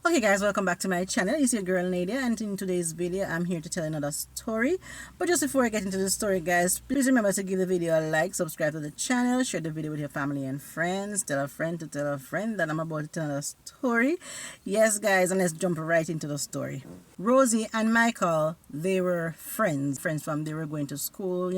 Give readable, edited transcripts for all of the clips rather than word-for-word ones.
Okay guys, welcome back to my channel. It's your girl Nadia, and in today's video I'm here to tell another story. But just before I get into the story guys, please remember to give the video a like, subscribe to the channel, share the video with your family and friends, tell a friend to tell a friend that I'm about to tell another story. Yes guys, and let's jump right into the story. Rosie and Michael, they were friends from they were going to school,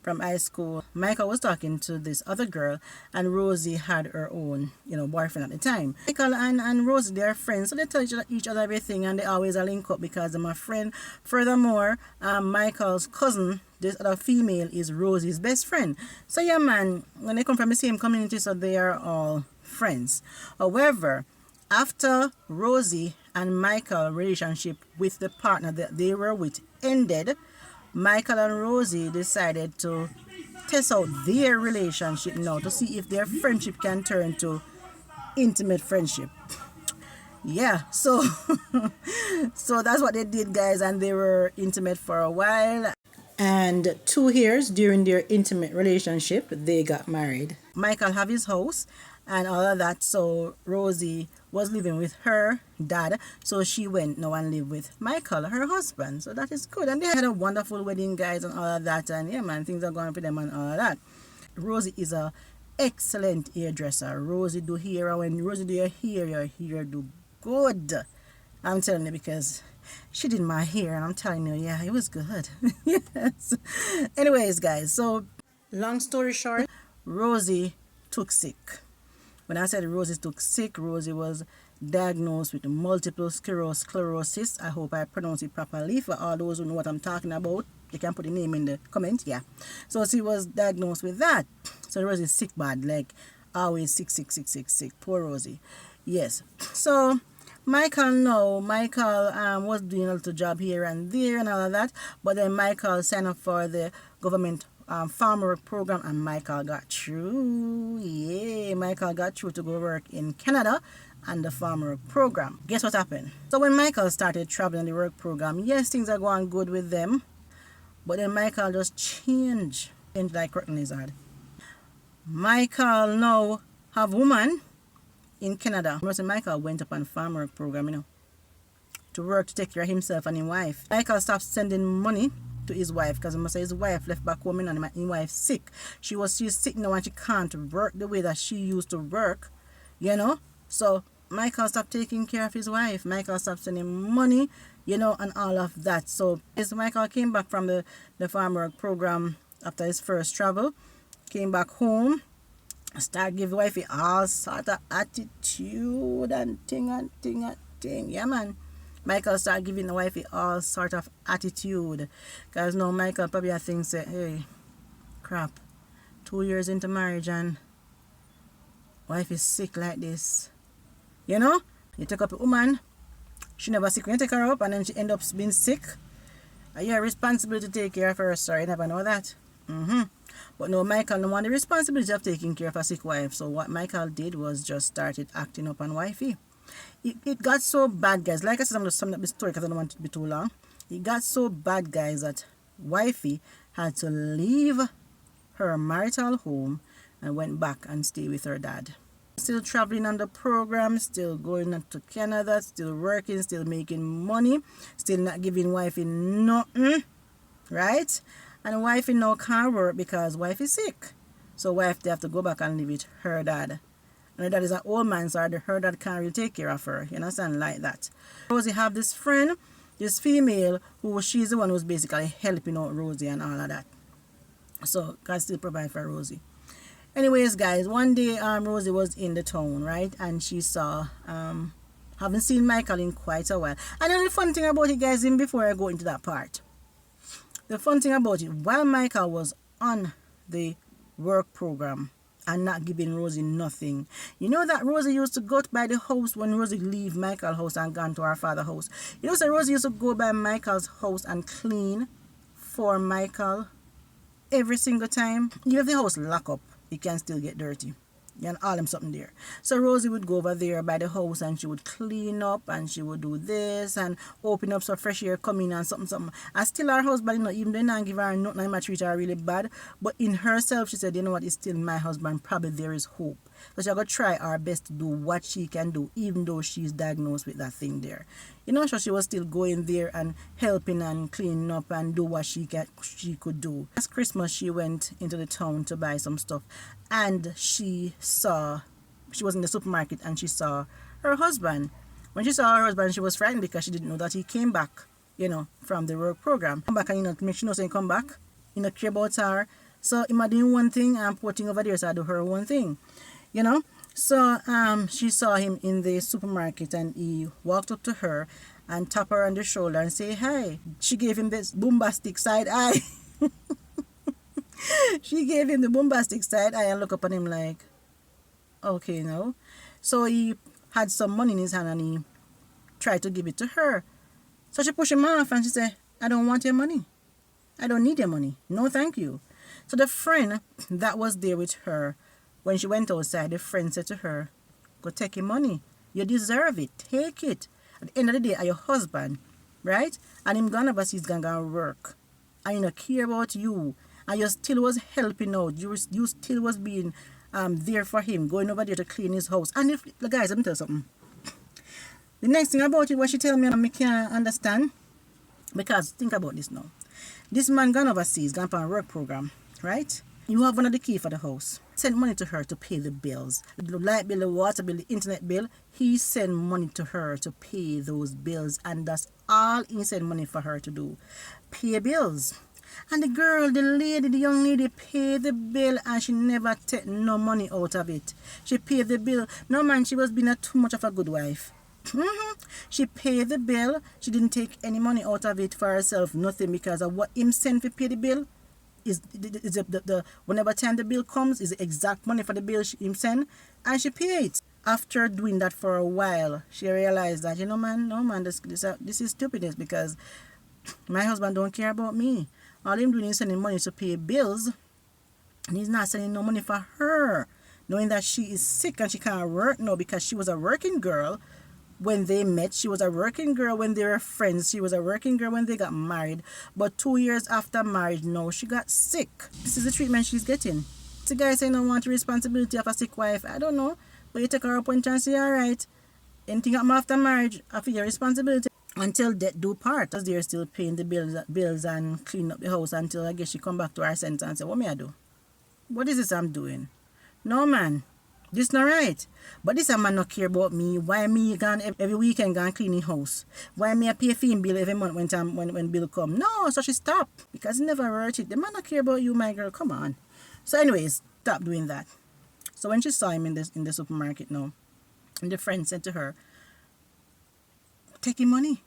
from high school. Michael was talking to this other girl, and Rosie had her own, boyfriend at the time. Michael and Rosie, they're friends, so they tell each other everything, and they always are link up because they're my friend. Furthermore, Michael's cousin, this other female, is Rosie's best friend. So yeah man, when they come from the same community, so they are all friends. However, after Rosie and Michael relationship with the partner that they were with ended, Michael and Rosie decided to test out their relationship now to see if their friendship can turn to intimate friendship. Yeah, so so that's what they did guys, and they were intimate for a while, and 2 years during their intimate relationship they got married. Michael have his house and all of that, so Rosie was living with her dad, so she went now and lived with Michael, her husband. So that is good, and they had a wonderful wedding guys and all of that, and yeah man, things are going for them and all of that. Rosie is a excellent hairdresser. Rosie do hair, and when Rosie do your hair do good. I'm telling you, because she did my hair, and I'm telling you, yeah, it was good. Yes. Anyways guys, so long story short, Rosie took sick. When I said Rosie took sick, Rosie was diagnosed with multiple sclerosis. I hope I pronounce it properly. For all those who know what I'm talking about, you can put the name in the comment. Yeah, so she was diagnosed with that. So Rosie is sick bad, like always sick. Poor Rosie. Yes. So Michael was doing a little job here and there and all of that, but then Michael signed up for the government farmer work program, and Michael got through. Yeah, Michael got through to go work in Canada and the farmer work program. Guess what happened? So when Michael started traveling the work program, yes, things are going good with them, but then Michael just changed like curtain lizard. Michael now have woman in Canada. Michael went up on farm work program, to work to take care of himself and his wife. Michael stopped sending money to his wife because his wife left back home, and his wife sick. She's sick now, and she can't work the way that she used to work, So Michael stopped taking care of his wife. Michael stopped sending money, and all of that. So as Michael came back from the farm work program after his first travel, came back home, start giving wifey all sort of attitude and thing. Yeah man, Michael start giving the wifey all sort of attitude, because now Michael probably thinks say, hey, crap, 2 years into marriage and wife is sick like this. You take up a woman, she never sick when you take her up, and then she end up being sick. Are you responsible to take care of her? Sorry, you never know that. But no, Michael no want the responsibility of taking care of a sick wife. So what Michael did was just started acting up on wifey. It got so bad, guys. Like I said, I'm just summing up the story because I don't want it to be too long. It got so bad, guys, that wifey had to leave her marital home and went back and stay with her dad. Still traveling on the program, still going to Canada, still working, still making money, still not giving wifey nothing, right? And wifey now can't work because wife is sick. So wife, they have to go back and live with her dad. And her dad is an old man, so her dad can't really take care of her. You understand? Like that. Rosie have this friend, this female, who she's the one who's basically helping out Rosie and all of that. So can still provide for Rosie. Anyways, guys, one day Rosie was in the town, right? And she saw, haven't seen Michael in quite a while. And then the fun thing about it, guys, even before I go into that part, the fun thing about it, while Michael was on the work program and not giving Rosie nothing, you know that Rosie used to go by the house when Rosie leave Michael's house and gone to her father's house. So Rosie used to go by Michael's house and clean for Michael every single time. Even if the house lock up, it can still get dirty. And all them something there. So Rosie would go over there by the house and she would clean up and she would do this and open up so fresh air come in and something. And still her husband, even though not give her nothing, I might treat her really bad. But in herself, she said, you know what, it's still my husband. Probably there is hope. So she's going to try her best to do what she can do, even though she's diagnosed with that thing there. You know, so she was still going there and helping and cleaning up and do what she could do. Last Christmas, she went into the town to buy some stuff, and she was in the supermarket and she saw her husband. When she saw her husband, she was frightened because she didn't know that he came back, you know, from the work program. Come back and, you know, make sure he come back, you know, care about her. So I'm doing one thing and putting over there, so I do her one thing, you know. So she saw him in the supermarket and he walked up to her and tapped her on the shoulder and say hi. She gave him this bombastic side eye. She gave him the bombastic side eye and looked up at him like, okay, no. So he had some money in his hand and he tried to give it to her. So she pushed him off and she said, I don't want your money. I don't need your money. No, thank you. So the friend that was there with her, when she went outside, the friend said to her, go take your money. You deserve it. Take it. At the end of the day, are your husband, right? And him gonna overseas gonna work. And you know, care about you. And you still was helping out. You still was being there for him, going over there to clean his house. And if, guys, let me tell you something. The next thing about it, what she tell me, I can't understand. Because think about this now. This man gone overseas, gone on a work program, right? You have one of the key for the house. Send money to her to pay the bills. The light bill, the water bill, the internet bill. He sent money to her to pay those bills. And that's all he sent money for her to do. Pay bills. And the girl, the young lady paid the bill and she never take no money out of it. She paid the bill. No man, she was being too much of a good wife. She paid the bill. She didn't take any money out of it for herself. Nothing, because of what him sent to pay the bill. Is the whenever time the bill comes is the exact money for the bill him send, and she paid it. After doing that for a while, she realized that, you know, man, no man, this is stupidness, because my husband don't care about me. All him doing is sending money to pay bills, and he's not sending no money for her, knowing that she is sick and she can't work now, because she was a working girl when they met. She was a working girl when they were friends. She was a working girl when they got married. But 2 years after marriage, now she got sick. This is the treatment she's getting. The guy saying, I don't want the responsibility of a sick wife. I don't know. But you take her up and say, all right, anything happen after marriage, I feel your responsibility. Until death do part. Because they're still paying the bills and clean up the house until I guess she come back to her sense and say, what may I do? What is this I'm doing? No, man. This not right. But this a man not care about me. Why me gone every weekend gone clean the house? Why me a pay fee bill every month when bill come? No, so she stop. Because it never worth it. The man not care about you, my girl. Come on. So anyways, stop doing that. So when she saw him in the supermarket now, and the friend said to her, take your money.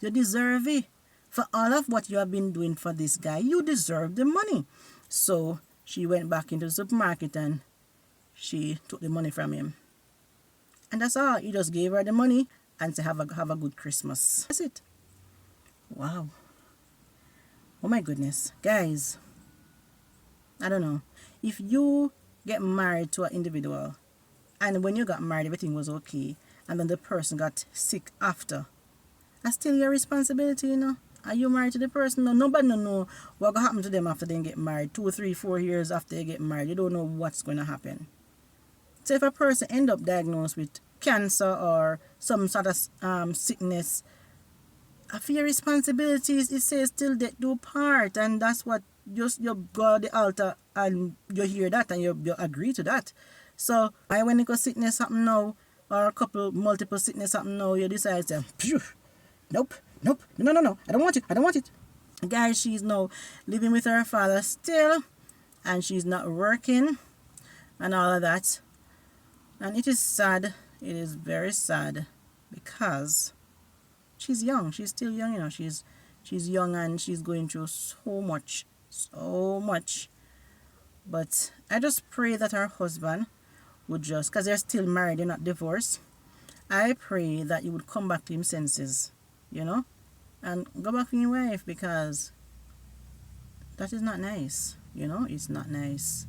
You deserve it. For all of what you have been doing for this guy, you deserve the money. So she went back into the supermarket and she took the money from him. And that's all. He just gave her the money and said, have a good Christmas. That's it. Wow. Oh my goodness. Guys, I don't know. If you get married to an individual and when you got married everything was okay and then the person got sick after, that's still your responsibility, you know. Are you married to the person? No, nobody know what will happen to them after they get married. 2, 3, 4 years after they get married. You don't know what's going to happen. So if a person end up diagnosed with cancer or some sort of sickness, I feel responsibilities, it says till death do part. And that's what just you go to the altar and you hear that and you agree to that. So why when you go sickness happen now or multiple sickness happen now, you decide to say, nope, no, I don't want it. Guys, she's now living with her father still and she's not working and all of that. And it is sad. It is very sad because she's young. She's still young, you know. She's young and she's going through so much. But I just pray that her husband would just, because they're still married, they're not divorced. I pray that he would come back to his senses, you know, and go back to your wife, because that is not nice, you know. It's not nice.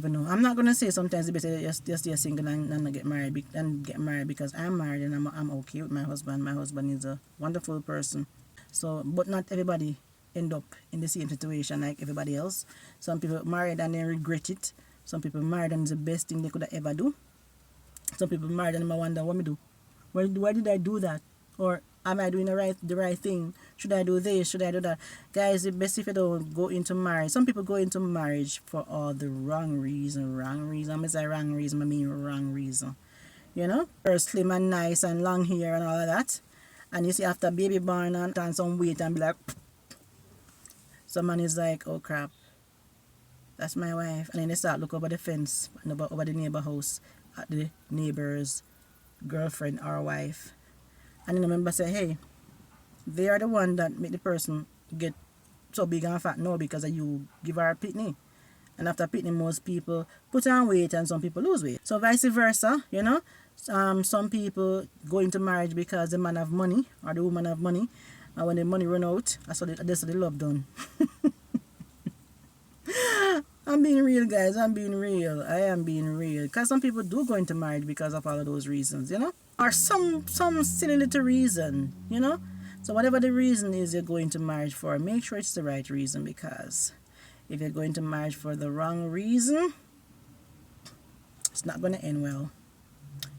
I'm not gonna say sometimes it's better just stay single and not get married because I'm married and I'm okay with my husband. My husband is a wonderful person. So, but not everybody end up in the same situation like everybody else. Some people married and they regret it. Some people married and it's the best thing they could ever do. Some people married and I wonder what me do. Why did I do that? Or am I doing the right thing? Should I do this? Should I do that? Guys, it's best if you don't go into marriage. Some people go into marriage for all the wrong reason. Wrong reason. I say wrong reason. I mean wrong reason. You know? They're slim and nice and long hair and all of that. And you see after baby born and some weight and be like, some man is like, oh crap, that's my wife. And then they start look over the fence and over the neighbor house at the neighbor's girlfriend or wife. And then the member say, hey, they are the one that make the person get so big and fat now because of you give her a pitney. And after pitney, most people put on weight and some people lose weight. So vice versa, you know. Some people go into marriage because the man have money or the woman have money. And when the money run out, that's what the love done. I'm being real, guys. I'm being real. I am being real. Because some people do go into marriage because of all of those reasons, you know. Or some silly little reason, you know. So whatever the reason is you're going to marriage for, make sure it's the right reason, because if you're going to marriage for the wrong reason, it's not going to end well.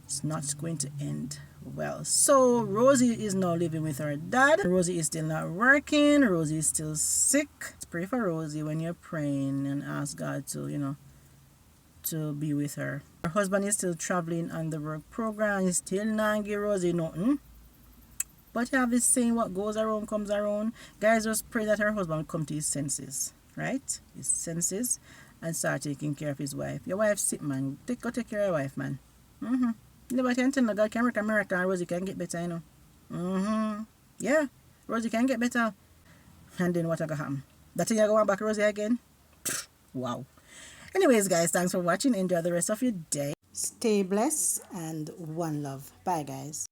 It's not going to end well. So Rosie is now living with her dad. Rosie is still not working. Rosie is still sick. Pray for Rosie when you're praying and ask God to, you know, to be with her. Her husband is still traveling on the work program. He's still not give Rosie nothing. But you have this saying, what goes around comes around. Guys, just pray that her husband come to his senses, right? His senses, and start taking care of his wife. Your wife's sick, man. Go take care of your wife, man. Never can tell me God can work a miracle and Rosie can get better, you know. Yeah, Rosie can get better. And then what gonna happen? That thing you going back Rosie again? Wow. Anyways, guys, thanks for watching. Enjoy the rest of your day. Stay blessed and one love. Bye, guys.